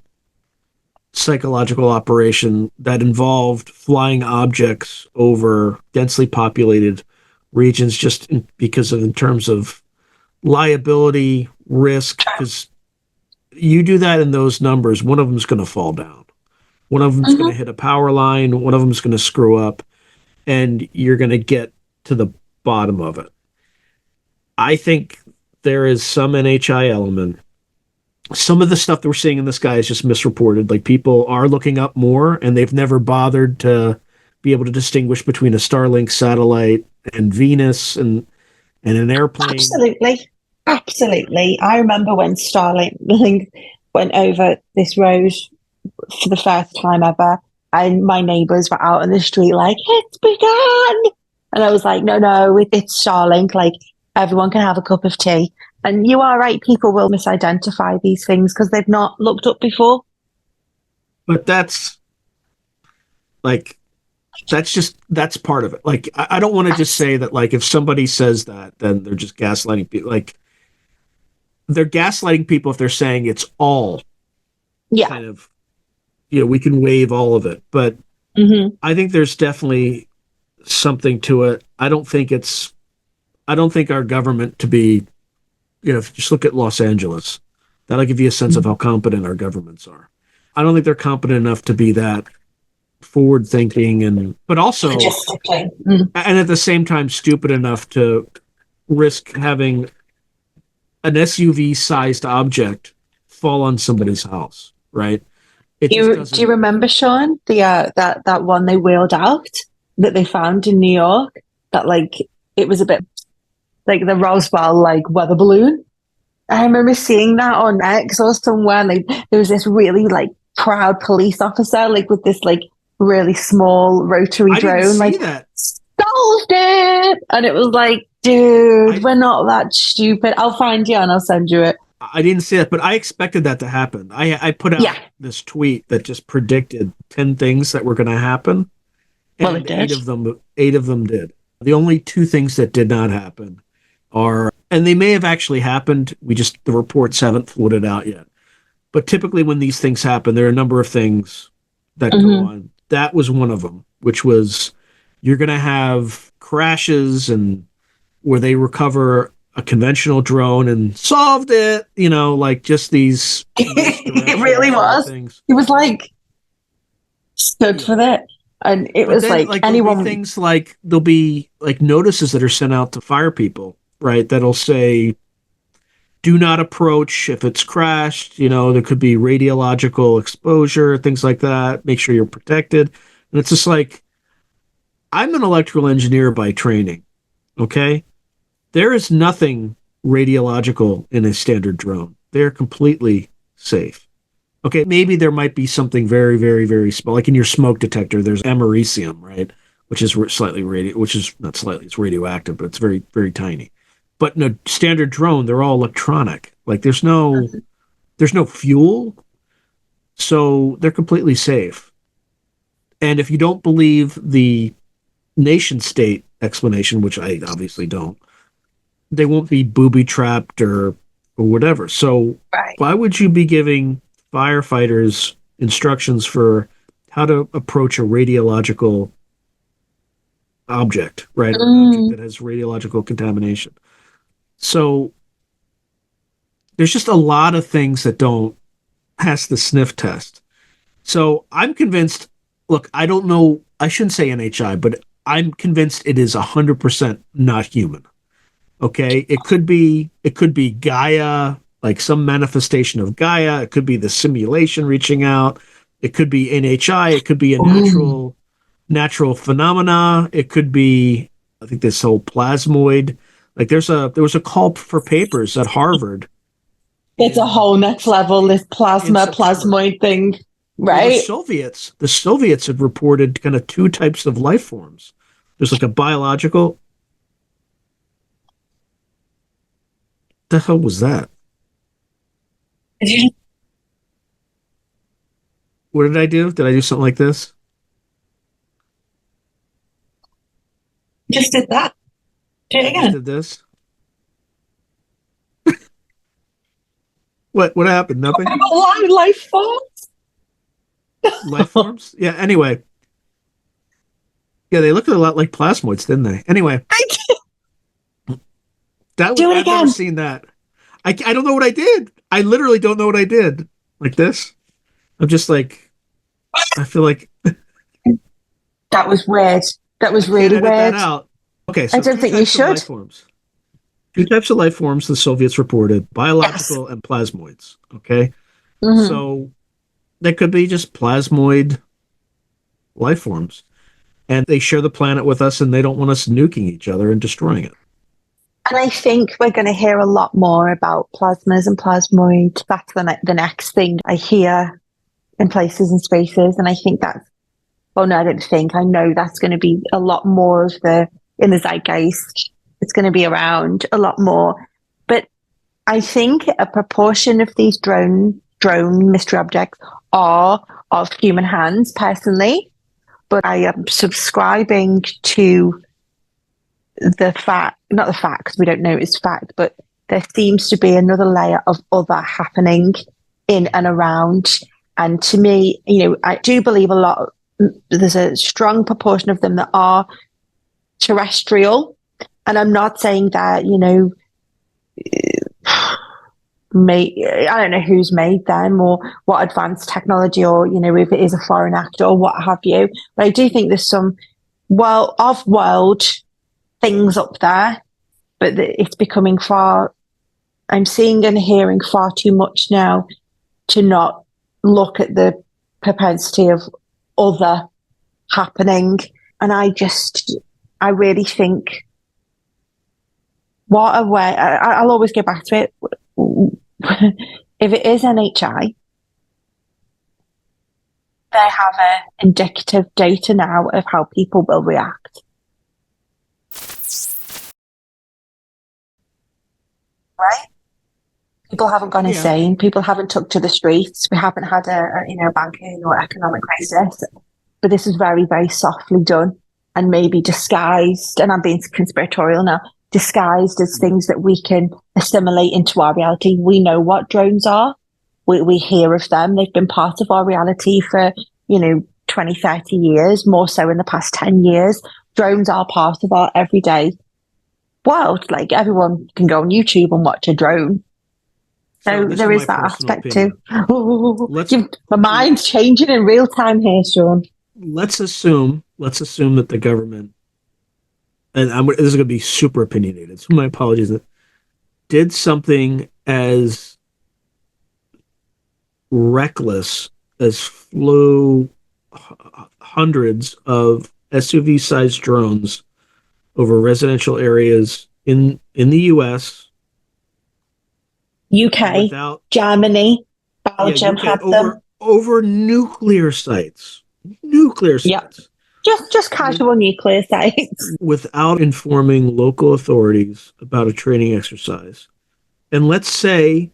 psychological operation that involved flying objects over densely populated regions just because of in terms of liability, risk, because you do that in those numbers, one of them is going to fall down. One of them is going to hit a power line. One of them is going to screw up, and you're going to get to the bottom of it. I think there is some NHI element. Some of the stuff that we're seeing in the sky is just misreported. Like, people are looking up more, and they've never bothered to be able to distinguish between a Starlink satellite and Venus and an airplane. Absolutely. I remember when Starlink went over this road for the first time ever, and my neighbours were out on the street like, it's begun! And I was like, no, it's Starlink. Like, everyone can have a cup of tea. And you are right, people will misidentify these things because they've not looked up before. But that's part of it. Like, I don't want to just say that, like, if somebody says that, then they're just gaslighting people. Like, they're gaslighting people if they're saying it's all kind of, we can waive all of it. But I think there's definitely something to it. I don't think our government to be, if you just look at Los Angeles, that'll give you a sense of how competent our governments are. I don't think they're competent enough to be that forward thinking but also, and at the same time, stupid enough to risk having an SUV sized object fall on somebody's house, right? Do you remember, Sean, that one they wheeled out that they found in New York? That, like, it was a bit like the Roswell, like, weather balloon. I remember seeing that on X or somewhere. Like, there was this really, like, proud police officer, like, with this, like, really small rotary drone, like, that. Solved it! And it was like, dude, we're not that stupid. I'll find you and I'll send you it. I didn't see that, but I expected that to happen. I put out this tweet that just predicted 10 things that were going to happen, Well, and it did. eight of them did. The only two things that did not happen are, and they may have actually happened, the reports haven't floated out yet. But typically when these things happen, there are a number of things that go on. That was one of them, which was you're going to have crashes and where they recover a conventional drone and solved it, like just these. It really was. Things. It was like stood for that. And it was then, like anyone. Things like there'll be like notices that are sent out to fire people, right? That'll say, do not approach if it's crashed. There could be radiological exposure, things like that. Make sure you're protected. And it's just like, I'm an electrical engineer by training. Okay. There is nothing radiological in a standard drone. They're completely safe. Okay, maybe there might be something very, very, very small. Like in your smoke detector, there's americium, right? Which is not slightly, it's radioactive, but it's very, very tiny. But in a standard drone, they're all electronic. Like there's no fuel, so they're completely safe. And if you don't believe the nation state explanation, which I obviously don't, they won't be booby-trapped or whatever. So Why would you be giving firefighters instructions for how to approach a radiological object, right? Or an object that has radiological contamination. So there's just a lot of things that don't pass the sniff test. So I'm convinced, look, I don't know, I shouldn't say NHI, but I'm convinced it is 100% not human. Okay, it could be Gaia, like some manifestation of Gaia. It could be the simulation reaching out. It could be NHI. It could be a natural phenomena. It could be, I think, this whole plasmoid. Like there was a call for papers at Harvard. It's a whole next level. This plasmoid thing, right? Well, the Soviets had reported kind of two types of life forms. There's like a biological. The hell was that? What did I do? Did I do something like this? Just did that. Do it again. Just did this. What happened? Nothing? Life forms? Life forms? Yeah, anyway. Yeah, they look a lot like plasmoids, didn't they? Anyway. I've never seen that. I don't know what I did. I literally don't know what I did. Like this. I'm just like, I feel like. That was weird. That was really weird. That out. Okay, so I don't think you should. Two types of life forms the Soviets reported, biological and plasmoids. Okay. So they could be just plasmoid life forms. And they share the planet with us and they don't want us nuking each other and destroying it. And I think we're going to hear a lot more about plasmas and plasmoids. That's the next thing I hear in places and spaces. And I think I know that's going to be a lot more in the zeitgeist. It's going to be around a lot more. But I think a proportion of these drone mystery objects are of human hands, personally. But I am subscribing to not the fact, because we don't know it's fact, but there seems to be another layer of other happening in and around. And to me, I do believe there's a strong proportion of them that are terrestrial. And I'm not saying that, I don't know who's made them or what advanced technology or, if it is a foreign actor or what have you. But I do think there's some off-world things up there, but it's becoming I'm seeing and hearing far too much now to not look at the propensity of other happening. And I really think, what a way, I'll always get back to it. If it is NHI, they have indicative data now of how people will react. Right? People haven't gone Yeah. insane. People haven't took to the streets. We haven't had a banking or economic crisis. But this is very, very softly done and maybe disguised, and I'm being conspiratorial now, disguised as things that we can assimilate into our reality. We know what drones are. We hear of them. They've been part of our reality for, 20, 30 years, more so in the past 10 years. Drones are part of our everyday world. Like, everyone can go on YouTube and watch a drone. So there is that aspect opinion. Too. My mind's changing in real time here, Sean. Let's assume that the government, and this is going to be super opinionated, so my apologies, did something as reckless as flew hundreds of SUV-sized drones over residential areas in the U.S., UK, Germany, Belgium had them over nuclear sites. Just casual nuclear sites. Without informing local authorities about a training exercise. And let's say,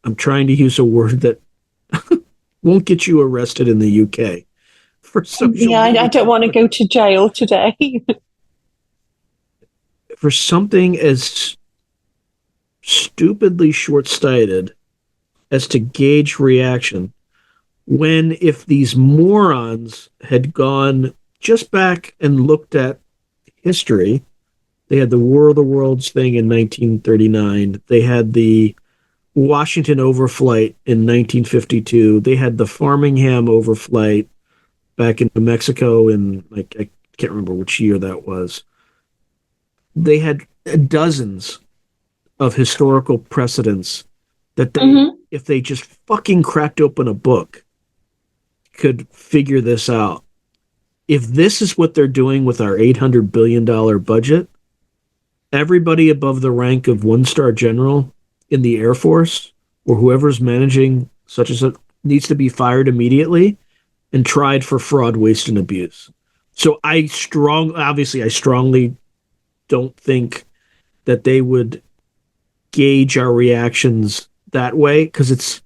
I'm trying to use a word that won't get you arrested in the UK. I don't want to go to jail today. For something as stupidly short-sighted as to gauge reaction, when if these morons had gone just back and looked at history, they had the War of the Worlds thing in 1939, they had the Washington overflight in 1952, they had the Framingham overflight back in New Mexico in, I can't remember which year that was. They had dozens of historical precedents that they, if they just fucking cracked open a book, could figure this out. If this is what they're doing with our $800 billion budget, everybody above the rank of one-star general in the Air Force or whoever's managing such as it needs to be fired immediately and tried for fraud, waste, and abuse. So I strongly don't think that they would gauge our reactions that way, because it's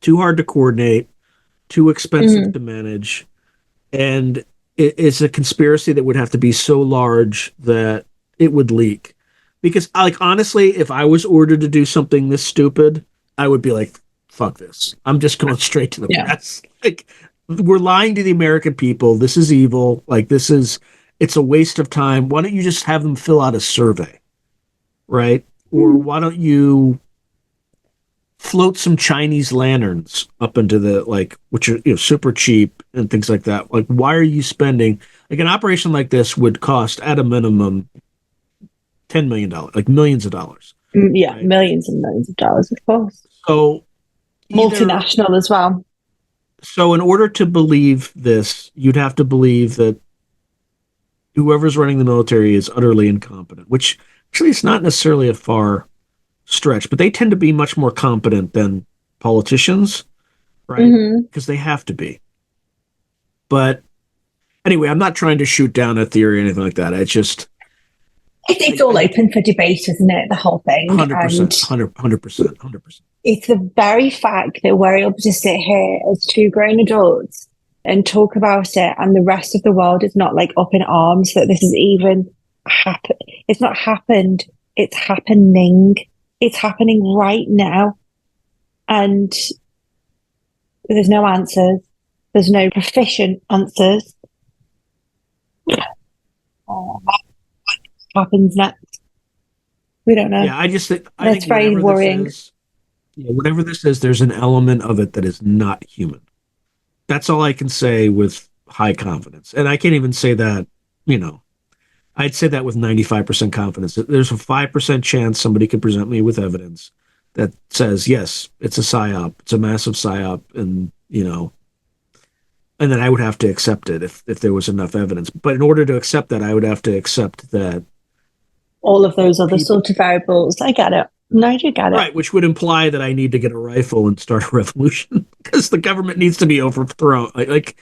too hard to coordinate, too expensive to manage, and it's a conspiracy that would have to be so large that it would leak. Because, honestly, if I was ordered to do something this stupid, I would be like, fuck this. I'm just going straight to the press. We're lying to the American people. This is evil. It's a waste of time. Why don't you just have them fill out a survey, right? Or why don't you float some Chinese lanterns up into the, which are, super cheap and things like that. Why are you spending, an operation like this would cost at a minimum $10 million, millions of dollars. Yeah, right? Millions and millions of dollars, of course. So multinational as well. So in order to believe this, you'd have to believe that whoever's running the military is utterly incompetent, which actually it's not necessarily a far stretch, but they tend to be much more competent than politicians, right? Because they have to be. But anyway, I'm not trying to shoot down a theory or anything like that. It's all open for debate, isn't it? The whole thing. 100%. It's the very fact that we're able to sit here as two grown adults and talk about it, and the rest of the world is not up in arms that this is even happen. It's not happened. It's happening. It's happening right now. And there's no answers. There's no proficient answers. What happens next? We don't know. Yeah, I think that's very worrying. Whatever this is, there's an element of it that is not human. That's all I can say with high confidence. And I can't even say that, I'd say that with 95% confidence. There's a 5% chance somebody could present me with evidence that says, yes, it's a psyop, it's a massive psyop, and, and then I would have to accept it if there was enough evidence. But in order to accept that, I would have to accept that all of those other sort of variables. I get it. No, you got it. Right, which would imply that I need to get a rifle and start a revolution because the government needs to be overthrown. Like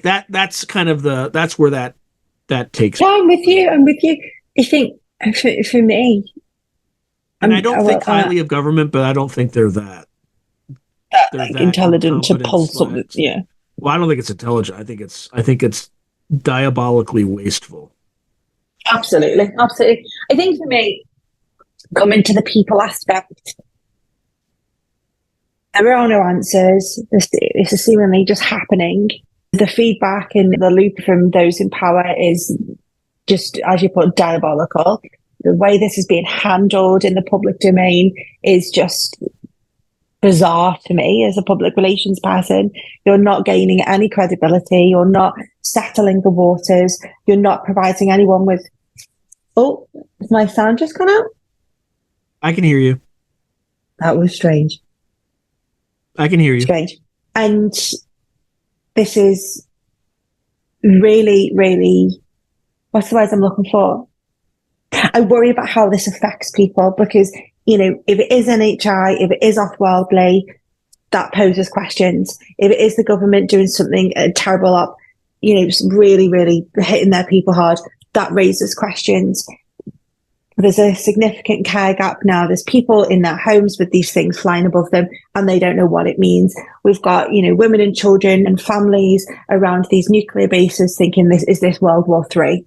that. That's kind of that's where that takes. Yeah, I'm with you. I think for me, And I don't think highly of government, but I don't think they're that. They're like, that intelligent to pull / something. Yeah. Well, I don't think it's intelligent. I think it's diabolically wasteful. Absolutely. Absolutely. I think for me, coming to the people aspect, there are no answers. This is seemingly just happening. The feedback and the loop from those in power is just, as you put, diabolical. The way this is being handled in the public domain is just bizarre to me as a public relations person. You're not gaining any credibility. You're not settling the waters. You're not providing anyone with... Oh, has my sound just gone out? I can hear you. That was strange. I can hear you. Strange. And this is really, really... What's the word I'm looking for? I worry about how this affects people because, you know, if it is NHI, if it is off-worldly, that poses questions. If it is the government doing something terrible up, you know, really, really hitting their people hard, that raises questions. There's a significant care gap now. There's people in their homes with these things flying above them and they don't know what it means. We've got, you know, women and children and families around these nuclear bases thinking, is this World War III?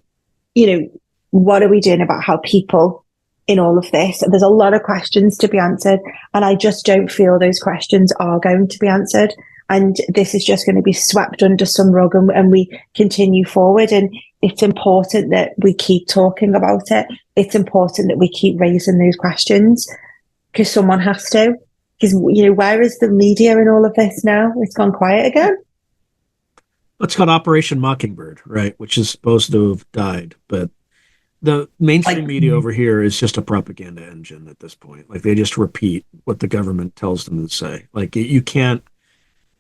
You know, what are we doing about how people in all of this? There's a lot of questions to be answered, and I just don't feel those questions are going to be answered. And this is just going to be swept under some rug and we continue forward. And it's important that we keep talking about it. It's important that we keep raising those questions because someone has to. Because, you know, where is the media in all of this now? It's gone quiet again. It's called Operation Mockingbird, right? Which is supposed to have died, but the mainstream media over here is just a propaganda engine at this point. Like they just repeat what the government tells them to say. Like you can't,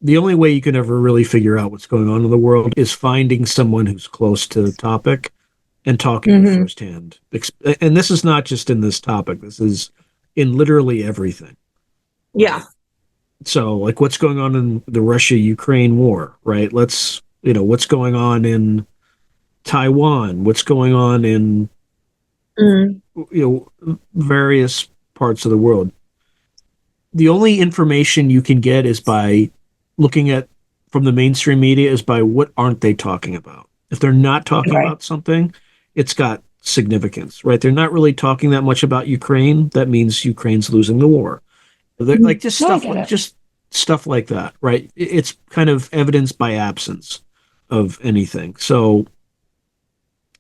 the only way you can ever really figure out what's going on in the world is finding someone who's close to the topic and talking firsthand. And this is not just in this topic. This is in literally everything. Yeah. So like what's going on in the Russia-Ukraine war, right? What's going on in Taiwan, what's going on in various parts of the world. The only information you can get is by looking at from the mainstream media is by what aren't they talking about. If they're not talking about something, it's got significance, right? They're not really talking that much about Ukraine. That means Ukraine's losing the war. Like just stuff like that, right? It's kind of evidence by absence of anything. So,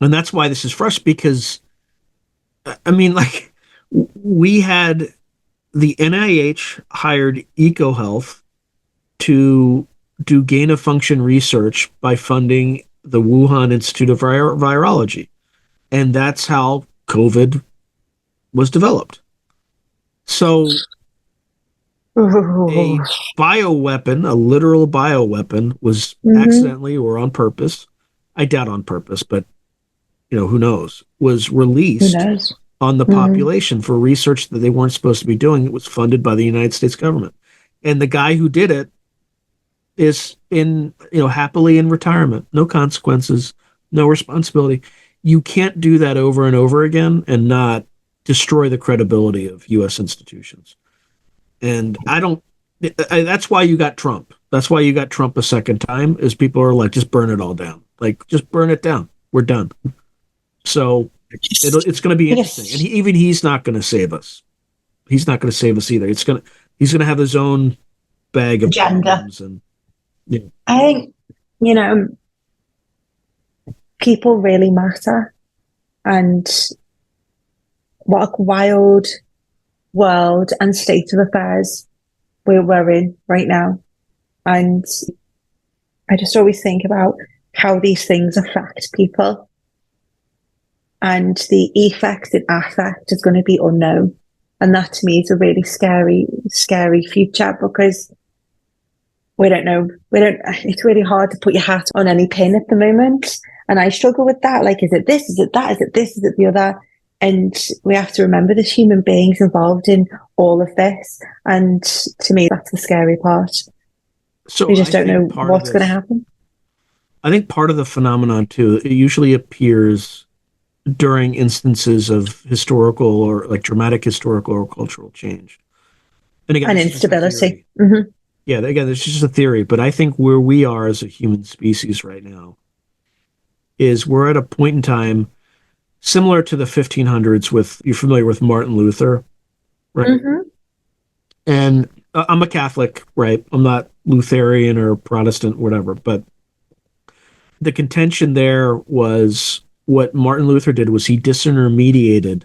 and that's why this is frustrating because, I mean, like we had the NIH hired EcoHealth to do gain of function research by funding the Wuhan Institute of Virology. And that's how COVID was developed. So a bioweapon, a literal bioweapon, was accidentally or on purpose, I doubt on purpose, but you know, who knows, was released on the population for research that they weren't supposed to be doing. It was funded by the United States government. And the guy who did it is happily in retirement, no consequences, no responsibility. You can't do that over and over again and not destroy the credibility of U.S. institutions. And that's why you got Trump. That's why you got Trump a second time, is people are like, just burn it all down. Like, just burn it down. We're done. So it's going to be interesting. And he's not going to save us. He's not going to save us either. He's going to have his own bag of agenda. And I think, people really matter. And what a wild world and state of affairs we're in right now. And I just always think about how these things affect people. And the effect and affect is going to be unknown. And that to me is a really scary, scary future because we don't know. It's really hard to put your hat on any pin at the moment. And I struggle with that. Like, is it this? Is it that? Is it this? Is it the other? And we have to remember there's human beings involved in all of this. And to me, that's the scary part. So we just don't know what's going to happen. I think part of the phenomenon, too, it usually appears during instances of historical or like dramatic historical or cultural change. And again, And this is just a instability. theory. Yeah, again, this is just a theory, but I think where we are as a human species right now is we're at a point in time similar to the 1500s with, you're familiar with Martin Luther, right? And I'm a Catholic, right? I'm not Lutheran or Protestant, whatever, but the contention there was what Martin Luther did was he disintermediated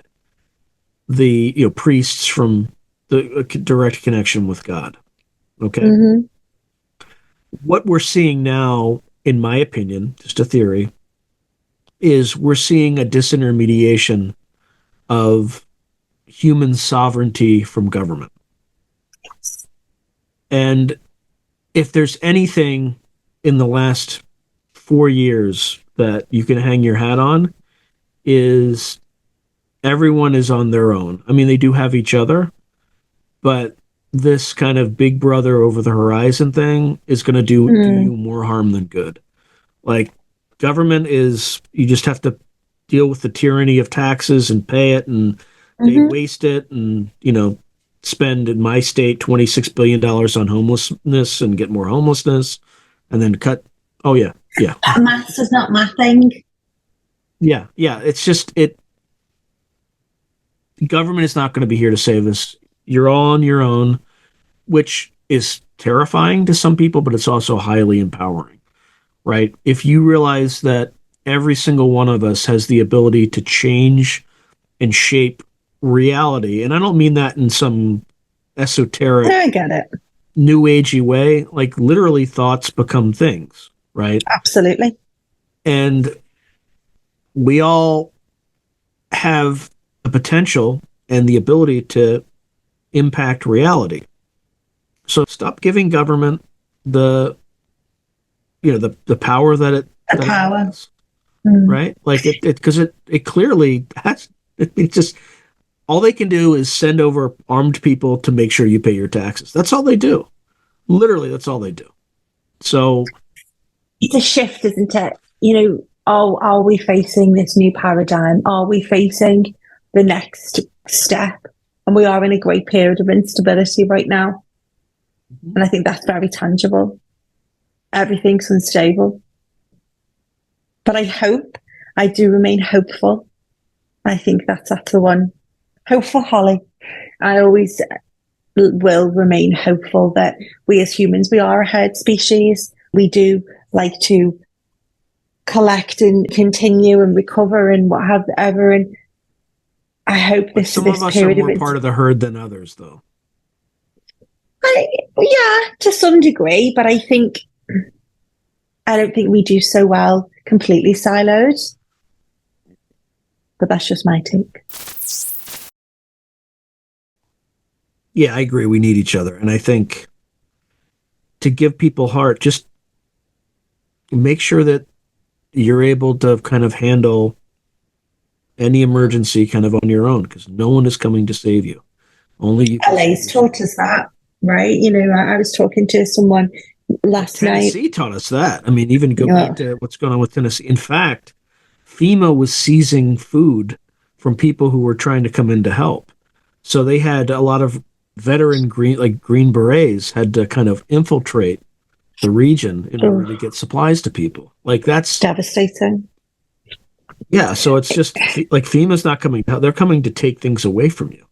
the priests from the direct connection with God. Okay. What we're seeing now, in my opinion, just a theory, is we're seeing a disintermediation of human sovereignty from government. And if there's anything in the last 4 years that you can hang your hat on, is everyone is on their own. I mean, they do have each other, but this kind of big brother over the horizon thing is going to do you more harm than good. Like, government is, you just have to deal with the tyranny of taxes and pay it, and they waste it, and spend, in my state, $26 billion on homelessness and get more homelessness, and then cut. Oh yeah. Maths is not my thing. Yeah. It's just government is not going to be here to save us. You're all on your own, which is terrifying to some people, but it's also highly empowering, right? If you realize that every single one of us has the ability to change and shape reality, and I don't mean that in some esoteric, I get it, new agey way, like literally thoughts become things, right? Absolutely. And we all have the potential and the ability to impact reality. So stop giving government the power that it has, right? Like it because it clearly has. It just, all they can do is send over armed people to make sure you pay your taxes. That's all they do. Literally, that's all they do. So it's a shift, isn't it? Are we facing this new paradigm? Are we facing the next step? And we are in a great period of instability right now. And I think that's very tangible. Everything's unstable. But I do remain hopeful. I think that's the one. Hopeful, Holly. I always will remain hopeful that we as humans, we are a herd species. We do like to collect and continue and recover and whatever. And I hope this some of us are more part of the herd than others, though. Yeah, to some degree, but I don't think we do so well completely siloed. But that's just my take. Yeah, I agree. We need each other. And I think to give people heart, just make sure that you're able to kind of handle any emergency kind of on your own, because no one is coming to save you. Only you. LA's taught us that, right? I was talking to someone last night. Tennessee taught us that. I mean, even go back to what's going on with Tennessee. In fact, FEMA was seizing food from people who were trying to come in to help. So they had a lot of veteran Green Berets had to kind of infiltrate the region in order to get supplies to people. Like, that's devastating. Yeah, so it's just like FEMA's not coming. They're coming to take things away from you.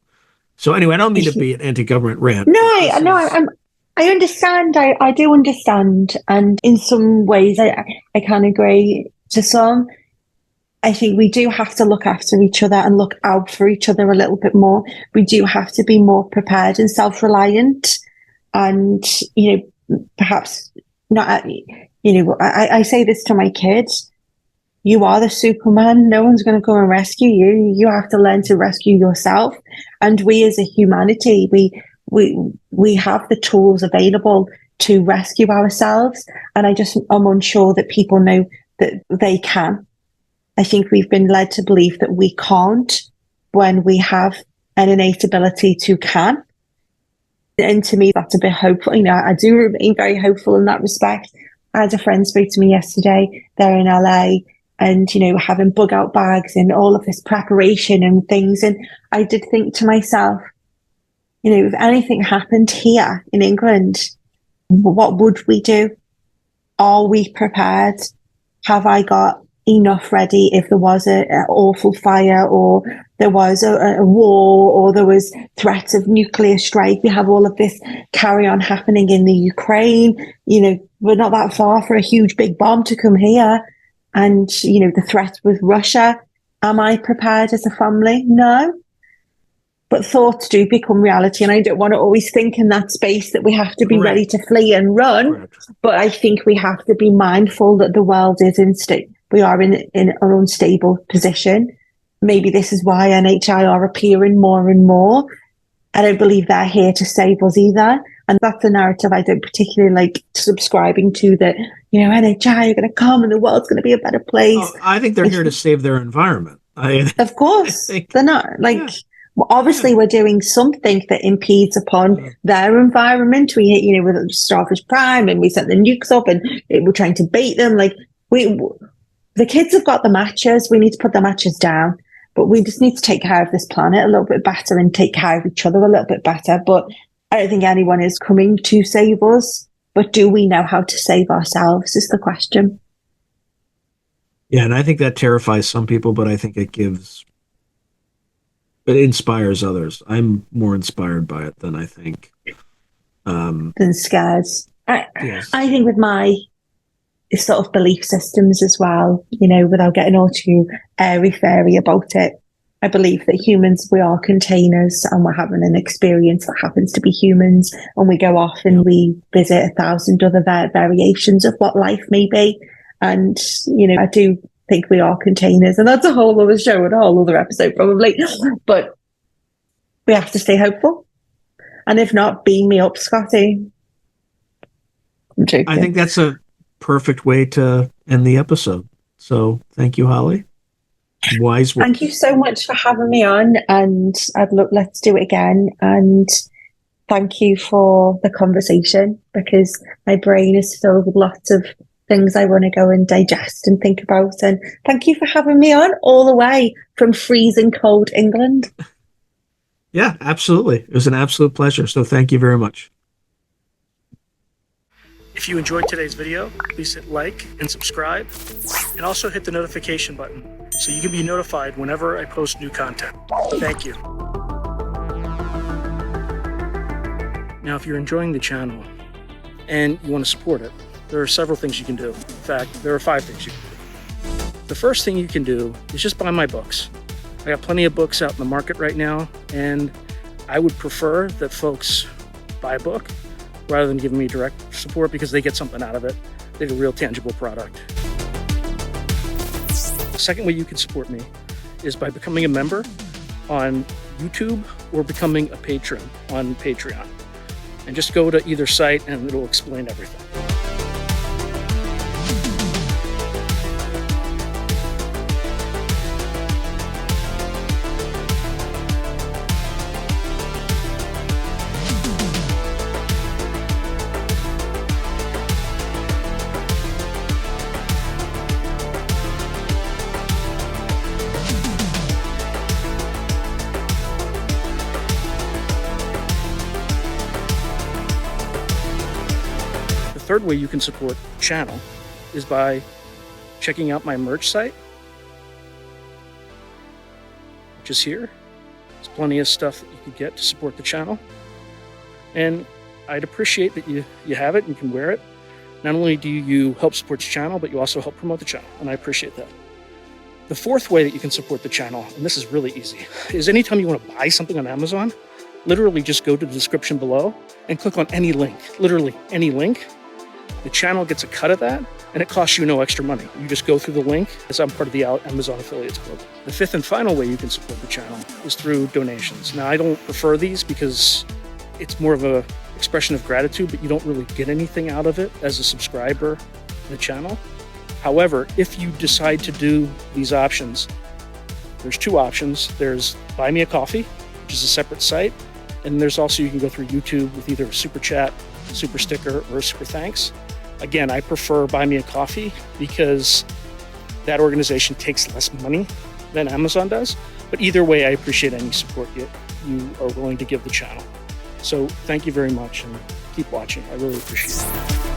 So anyway, I don't mean to be an anti-government rant. No, I understand. I do understand. And in some ways, I can agree to some. I think we do have to look after each other and look out for each other a little bit more. We do have to be more prepared and self-reliant. And, perhaps not, I say this to my kids. You are the Superman. No one's going to come and rescue you. You have to learn to rescue yourself. And we as a humanity, we have the tools available to rescue ourselves. And I'm unsure that people know that they can. I think we've been led to believe that we can't when we have an innate ability to can. And to me, that's a bit hopeful. I do remain very hopeful in that respect. I had a friend speak to me yesterday. They're in LA. and, having bug out bags and all of this preparation and things. And I did think to myself, if anything happened here in England, what would we do? Are we prepared? Have I got enough ready if there was an awful fire, or there was a war, or there was threats of nuclear strike? We have all of this carry on happening in the Ukraine. We're not that far for a huge big bomb to come here. And, the threat with Russia. Am I prepared as a family? No. But thoughts do become reality. And I don't want to always think in that space that we have to be Correct. ready to flee and run. Correct. But I think we have to be mindful that the world is we are in an unstable position. Maybe this is why NHI are appearing more and more. I don't believe they're here to save us either. And that's a narrative I don't particularly like subscribing to, that, NHI are going to come and the world's going to be a better place. Oh, I think they're here to save their environment. Of course. They're not. Obviously, we're doing something that impedes upon their environment. We, with Starfish Prime, and we set the nukes up, and we're trying to bait them. The kids have got the matches. We need to put the matches down. But we just need to take care of this planet a little bit better and take care of each other a little bit better. But I don't think anyone is coming to save us. But do we know how to save ourselves is the question. Yeah, and I think that terrifies some people, but I think it inspires others. I'm more inspired by it than I think. Than scares. Yes. I think with my sort of belief systems as well, without getting all too airy-fairy about it, I believe that humans, we are containers, and we're having an experience that happens to be humans, and we go off and we visit 1,000 other variations of what life may be. And, I do think we are containers, and that's a whole other show and a whole other episode probably. But we have to stay hopeful. And if not, beam me up, Scotty. I'm joking. I think that's a perfect way to end the episode. So thank you, Holly. Wise words. Thank you so much for having me on, and let's do it again. And thank you for the conversation, because my brain is filled with lots of things I want to go and digest and think about. And thank you for having me on all the way from freezing cold England. Yeah, absolutely. It was an absolute pleasure. So thank you very much. If you enjoyed today's video, please hit like and subscribe, and also hit the notification button so you can be notified whenever I post new content. Thank you. Now, if you're enjoying the channel and you want to support it, there are several things you can do. In fact, there are 5 things you can do. The first thing you can do is just buy my books. I got plenty of books out in the market right now, and I would prefer that folks buy a book rather than giving me direct support, because they get something out of it. They get a real tangible product. The second way you can support me is by becoming a member on YouTube or becoming a patron on Patreon. And just go to either site and it'll explain everything. The third way you can support the channel is by checking out my merch site, which is here. There's plenty of stuff that you can get to support the channel. And I'd appreciate that you have it and you can wear it. Not only do you help support the channel, but you also help promote the channel, and I appreciate that. The fourth way that you can support the channel, and this is really easy, is anytime you want to buy something on Amazon, literally just go to the description below and click on any link, literally any link. The channel gets a cut of that, and it costs you no extra money. You just go through the link, as I'm part of the Amazon Affiliates Club. The fifth and final way you can support the channel is through donations. Now, I don't prefer these because it's more of a expression of gratitude, but you don't really get anything out of it as a subscriber to the channel. However, if you decide to do these options, there's 2 options. There's Buy Me a Coffee, which is a separate site, and there's also, you can go through YouTube with either a super chat, super sticker, or a super thanks. Again, I prefer Buy Me a Coffee because that organization takes less money than Amazon does. But either way, I appreciate any support you are willing to give the channel. So thank you very much, and keep watching. I really appreciate it.